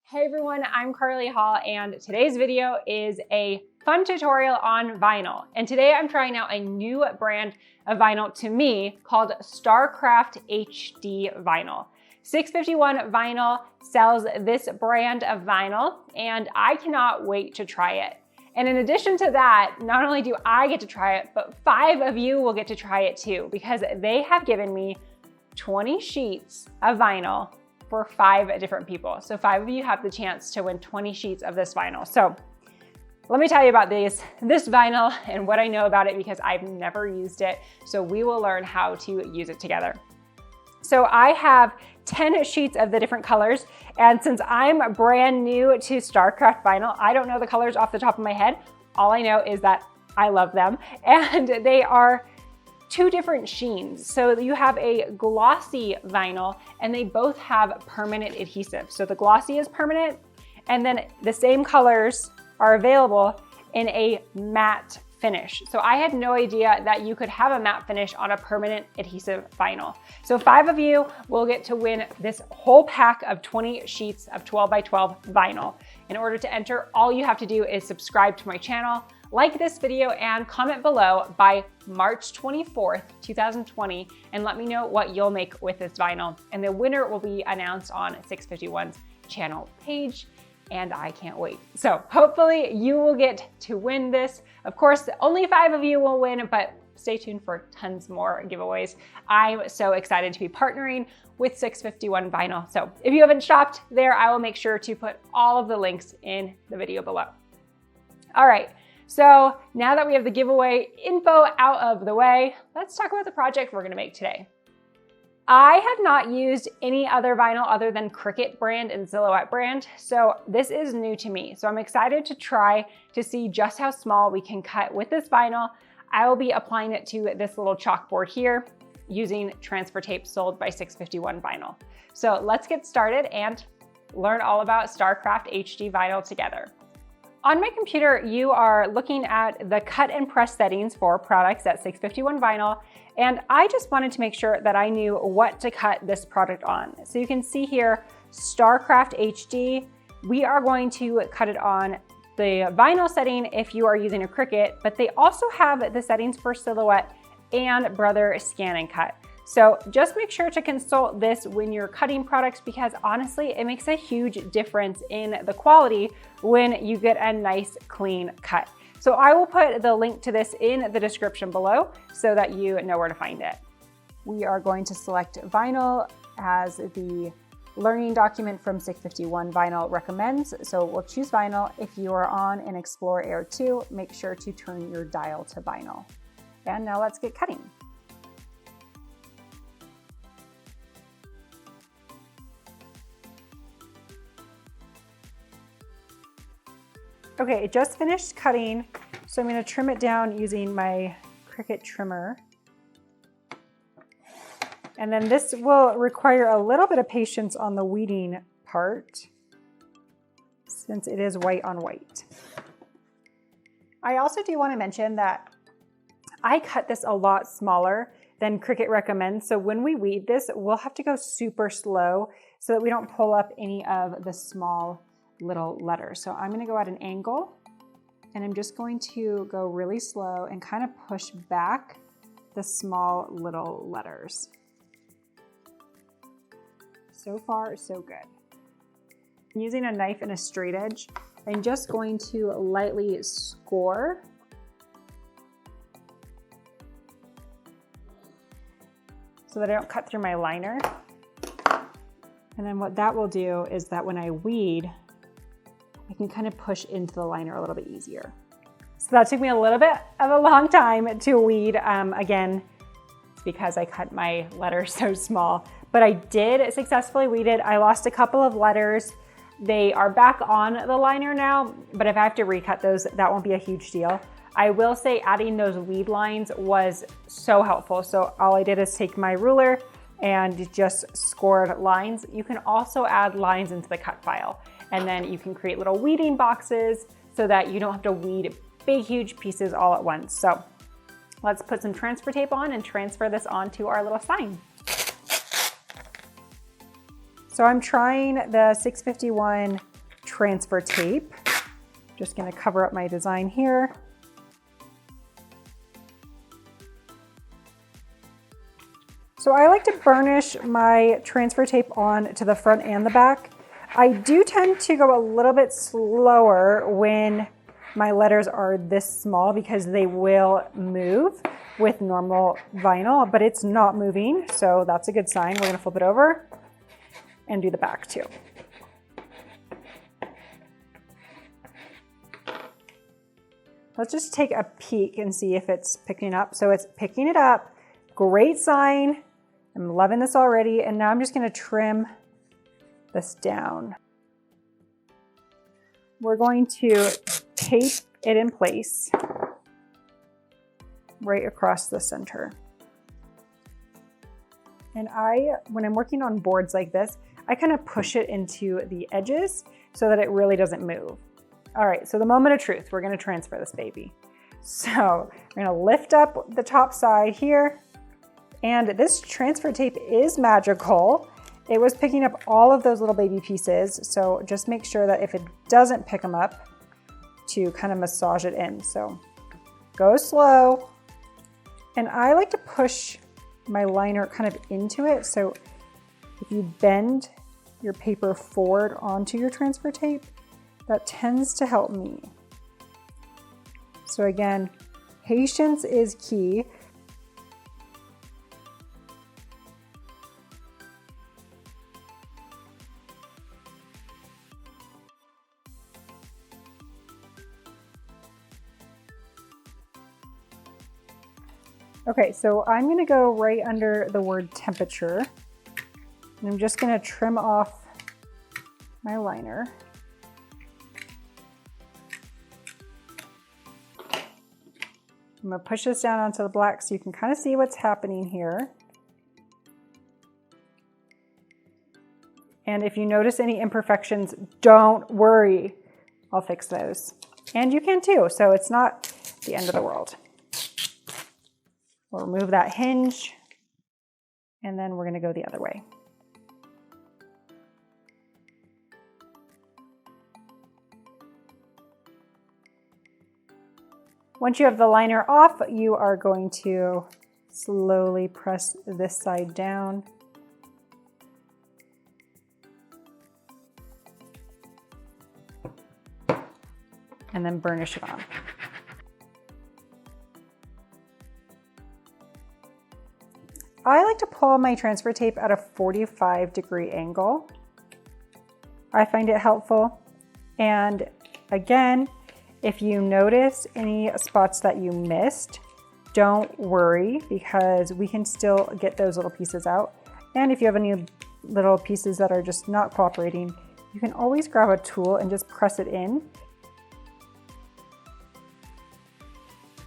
Hey everyone, I'm Carly Hall and today's video is a fun tutorial on vinyl. And today I'm trying out a new brand of vinyl to me called StarCraft HD Vinyl. 651 Vinyl sells this brand of vinyl and I cannot wait to try it. And in addition to that, not only do I get to try it, but 5 of you will get to try it too because they have given me 20 sheets of vinyl for 5 different people. So 5 of you have the chance to win 20 sheets of this vinyl. So let me tell you about this vinyl and what I know about it because I've never used it. So we will learn how to use it together. So I have 10 sheets of the different colors. And since I'm brand new to StarCraft Vinyl, I don't know the colors off the top of my head. All I know is that I love them and they are 2 different sheens. So you have a glossy vinyl and they both have permanent adhesive. So the glossy is permanent and then the same colors are available in a matte finish. So I had no idea that you could have a matte finish on a permanent adhesive vinyl. So 5 of you will get to win this whole pack of 20 sheets of 12 by 12 vinyl. In order to enter, all you have to do is subscribe to my channel, like this video and comment below by March 24th, 2020 and let me know what you'll make with this vinyl. And the winner will be announced on 651's channel page and I can't wait. So hopefully you will get to win this. Of course, only 5 of you will win, but stay tuned for tons more giveaways. I'm so excited to be partnering with 651 Vinyl. So if you haven't shopped there, I will make sure to put all of the links in the video below. All right. So now that we have the giveaway info out of the way, let's talk about the project we're gonna make today. I have not used any other vinyl other than Cricut brand and Silhouette brand, so this is new to me. So I'm excited to try to see just how small we can cut with this vinyl. I will be applying it to this little chalkboard here using transfer tape sold by 651 Vinyl. So let's get started and learn all about StarCraft HD Vinyl together. On my computer, you are looking at the cut and press settings for products at 651 Vinyl, and I just wanted to make sure that I knew what to cut this product on. So you can see here, StarCraft HD, we are going to cut it on the vinyl setting if you are using a Cricut, but they also have the settings for Silhouette and Brother Scan and Cut. So just make sure to consult this when you're cutting products because honestly, it makes a huge difference in the quality when you get a nice clean cut. So I will put the link to this in the description below so that you know where to find it. We are going to select vinyl as the learning document from 651 Vinyl recommends. So we'll choose vinyl. If you are on an Explore Air 2, make sure to turn your dial to vinyl. And now let's get cutting. Okay, it just finished cutting, so I'm going to trim it down using my Cricut trimmer. And then this will require a little bit of patience on the weeding part, since it is white on white. I also do want to mention that I cut this a lot smaller than Cricut recommends, so when we weed this, we'll have to go super slow so that we don't pull up any of the small little letters. So I'm going to go at an angle and I'm just going to go really slow and kind of push back the small little letters. So far, so good. I'm using a knife and a straight edge. I'm just going to lightly score so that I don't cut through my liner. And then what that will do is that when I weed, I can kind of push into the liner a little bit easier. So that took me a little bit of a long time to weed. Again, it's because I cut my letters so small, but I did successfully weed it. I lost a couple of letters. They are back on the liner now, but if I have to recut those, that won't be a huge deal. I will say adding those weed lines was so helpful. So all I did is take my ruler and just scored lines. You can also add lines into the cut file. And then you can create little weeding boxes so that you don't have to weed big, huge pieces all at once. So let's put some transfer tape on and transfer this onto our little sign. So I'm trying the 651 transfer tape. Just gonna cover up my design here. So I like to burnish my transfer tape on to the front and the back. I do tend to go a little bit slower when my letters are this small because they will move with normal vinyl, but it's not moving, so that's a good sign. We're gonna flip it over and do the back too. Let's just take a peek and see if it's picking up. So it's picking it up, great sign. I'm loving this already, and now I'm just gonna trim this down. We're going to tape it in place right across the center. And when I'm working on boards like this, I kind of push it into the edges so that it really doesn't move. All right, so the moment of truth, we're gonna transfer this baby. So we're gonna lift up the top side here, and this transfer tape is magical. It was picking up all of those little baby pieces, so just make sure that if it doesn't pick them up, to kind of massage it in. So go slow. And I like to push my liner kind of into it. So if you bend your paper forward onto your transfer tape, that tends to help me. So again, patience is key. Okay, so I'm gonna go right under the word temperature, and I'm just gonna trim off my liner. I'm gonna push this down onto the black so you can kind of see what's happening here. And if you notice any imperfections, don't worry, I'll fix those. And you can too, so it's not the end of the world. We'll remove that hinge, and then we're gonna go the other way. Once you have the liner off, you are going to slowly press this side down. And then burnish it on. I like to pull my transfer tape at a 45-degree angle. I find it helpful. And again, if you notice any spots that you missed, don't worry, because we can still get those little pieces out. And if you have any little pieces that are just not cooperating, you can always grab a tool and just press it in.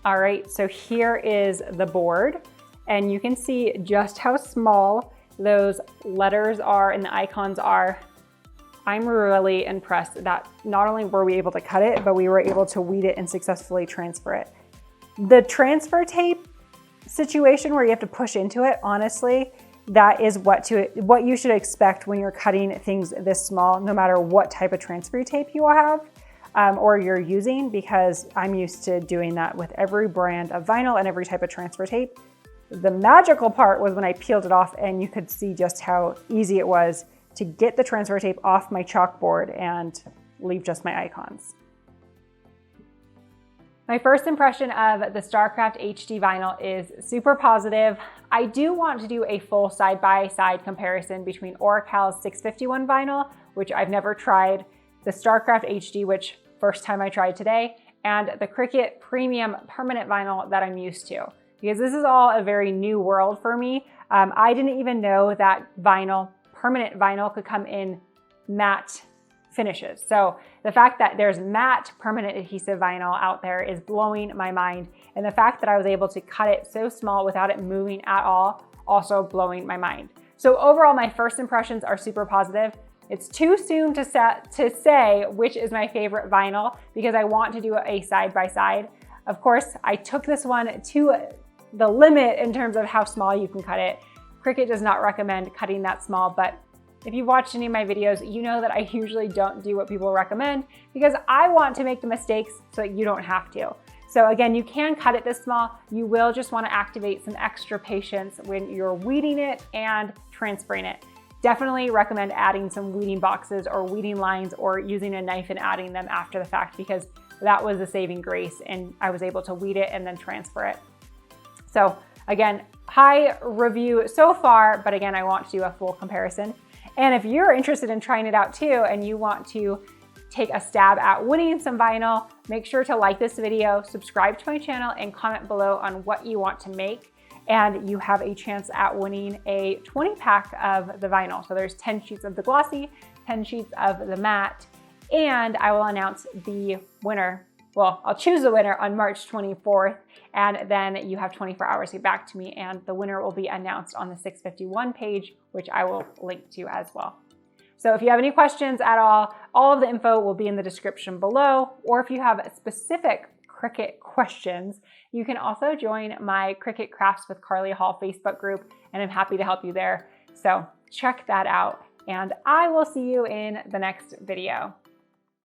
All right, so here is the board, and you can see just how small those letters are and the icons are. I'm really impressed that not only were we able to cut it, but we were able to weed it and successfully transfer it. The transfer tape situation where you have to push into it, honestly, that is what you should expect when you're cutting things this small, no matter what type of transfer tape you have or you're using, because I'm used to doing that with every brand of vinyl and every type of transfer tape. The magical part was when I peeled it off and you could see just how easy it was to get the transfer tape off my chalkboard and leave just my icons. My first impression of the StarCraft HD vinyl is super positive. I do want to do a full side-by-side comparison between Oracal's 651 vinyl, which I've never tried, the StarCraft HD, which first time I tried today, and the Cricut Premium Permanent Vinyl that I'm used to, because this is all a very new world for me. I didn't even know that permanent vinyl could come in matte finishes. So the fact that there's matte permanent adhesive vinyl out there is blowing my mind. And the fact that I was able to cut it so small without it moving at all, also blowing my mind. So overall, my first impressions are super positive. It's too soon to say which is my favorite vinyl because I want to do a side-by-side. Of course, I took this one to the limit in terms of how small you can cut it. Cricut does not recommend cutting that small, but if you've watched any of my videos, you know that I usually don't do what people recommend because I want to make the mistakes so that you don't have to. So again, you can cut it this small. You will just want to activate some extra patience when you're weeding it and transferring it. Definitely recommend adding some weeding boxes or weeding lines or using a knife and adding them after the fact, because that was a saving grace and I was able to weed it and then transfer it. So again, high review so far, but again, I want to do a full comparison. And if you're interested in trying it out too and you want to take a stab at winning some vinyl, make sure to like this video, subscribe to my channel, and comment below on what you want to make. And you have a chance at winning a 20 pack of the vinyl. So there's 10 sheets of the glossy, 10 sheets of the matte, and I will announce the winner. Well, I'll choose the winner on March 24th, and then you have 24 hours to get back to me, and the winner will be announced on the 651 page, which I will link to as well. So if you have any questions at all of the info will be in the description below, or if you have specific Cricut questions, you can also join my Cricut Crafts with Carly Hall Facebook group, and I'm happy to help you there. So check that out, and I will see you in the next video.